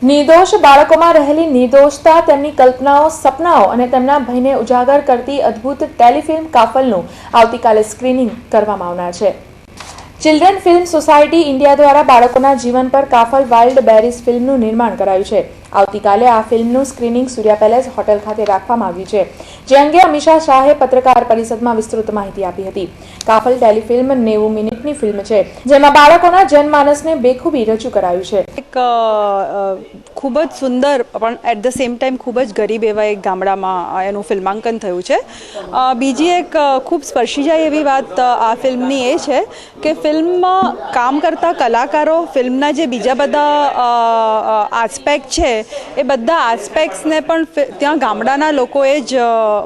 નિર્દોષ બાળકોમાં રહેલી નિર્દોષતા, તેમની કલ્પનાઓ, સપનાઓ અને તેમના ભયને ઉજાગર કરતી અદ્ભુત ટેલિફિલ્મ કાફલનું આવતીકાલે સ્ક્રીનિંગ કરવામાં આવનાર છે. ચિલ્ડ્રન ફિલ્મ સોસાયટી ઇન્ડિયા દ્વારા બાળકોના જીવન પર કાફલ વાઇલ્ડ બેરીઝ ફિલ્મનું નિર્માણ કરાયું છે. આવતીકાલે આ ફિલ્મનું સ્ક્રીનિંગ સૂર્યા પેલેસ હોટેલ ખાતે રાખવામાં આવ્યું છે, જે અંગે અમીષા શાહે પત્રકાર પરિષદમાં વિસ્તૃત માહિતી આપી હતી. કાફલ ટેલિફિલ્મ 90 મિનિટની ફિલ્મ છે, જેમાં બાળકોના જનમાનસને બેખૂબી રજૂ કરાયું છે. એક ખૂબ જ સુંદર પણ એટ ધ સેમ ટાઈમ ખૂબ જ ગરીબ એવા એક ગામડામાં એનું ફિલ્માંકન થયું છે. બીજી એક ખૂબ સ્પર્શી જાય એવી વાત આ ફિલ્મની એ છે કે ફિલ્મમાં કામ કરતા કલાકારો ફિલ્મના જે બીજા બધા આસ્પેક્ટ છે એ બધા આસ્પેક્ટ્સને પણ ત્યાં ગામડાના લોકોએ જ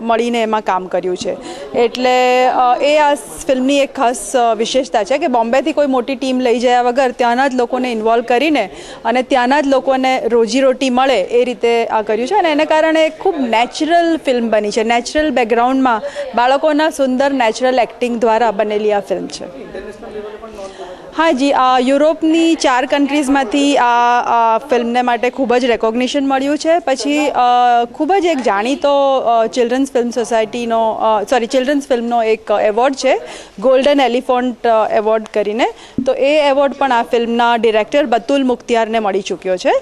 મળીને એમાં કામ કર્યું છે. એટલે એ આ ફિલ્મની એક ખાસ વિશેષતા છે કે બોમ્બેથી કોઈ મોટી ટીમ લઈ જયા વગર ત્યાંના જ લોકોને ઇન્વોલ્વ કરીને અને ત્યાંના જ લોકોને રોજીરોટી મળે એ રીતે આ કર્યું છે. અને એને કારણે ખૂબ નેચરલ ફિલ્મ બની છે. નેચરલ બેકગ્રાઉન્ડમાં બાળકોના સુંદર નેચરલ એક્ટિંગ દ્વારા બનેલી આ ફિલ્મ છે. હા જી, યુરોપની 4 કન્ટ્રીઝમાંથી આ ફિલ્મને માટે ખૂબ જ રેકોગ્નિશન મળ્યું છે. પછી ખૂબ જ એક જાણીતો ચિલ્ડ્રન્સ ફિલ્મ સોસાયટીનો ચિલ્ડ્રન્સ ફિલ્મનો એક એવોર્ડ છે, ગોલ્ડન એલિફન્ટ એવોર્ડ કરીને. તો એ એવોર્ડ પણ આ ફિલ્મના ડિરેક્ટર બતુલ મુખ્તિયારને મળી ચૂક્યો છે.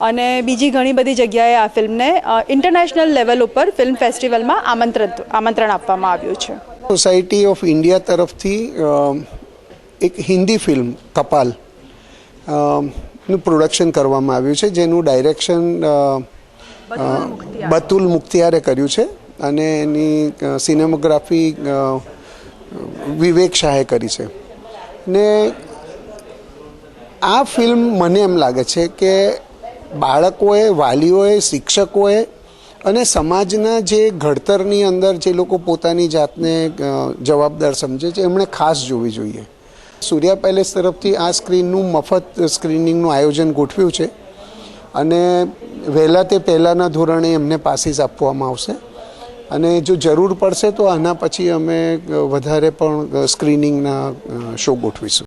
અને બીજી ઘણી બધી જગ્યાએ આ ફિલ્મને ઇન્ટરનેશનલ લેવલ ઉપર ફિલ્મ ફેસ્ટિવલમાં આમંત્રણ આપવામાં આવ્યું છે. સોસાયટી ઓફ ઇન્ડિયા તરફથી એક હિન્દી ફિલ્મ કપાલ નું પ્રોડક્શન કરવામાં આવ્યું છે, જેનું ડાયરેક્શન બતુલ મુખ્તિયારે કર્યું છે અને એની સિનેમોગ્રાફી વિવેક શાહે કરી છે. ને આ ફિલ્મ મને એમ લાગે છે કે બાળકોએ, વાલીઓએ, શિક્ષકોએ અને સમાજના જે ઘડતરની અંદર જે લોકો પોતાની જાતને જવાબદાર સમજે છે એમણે ખાસ જોવી જોઈએ. સૂર્યા પેલેસ તરફથી આ સ્ક્રીનનું મફત સ્ક્રીનિંગનું આયોજન ગોઠવ્યું છે અને વહેલા તે પહેલાંના ધોરણે એમને પાસીસ આપવામાં આવશે. અને જો જરૂર પડશે તો આના પછી અમે વધારે પણ સ્ક્રીનિંગના શો ગોઠવીશું.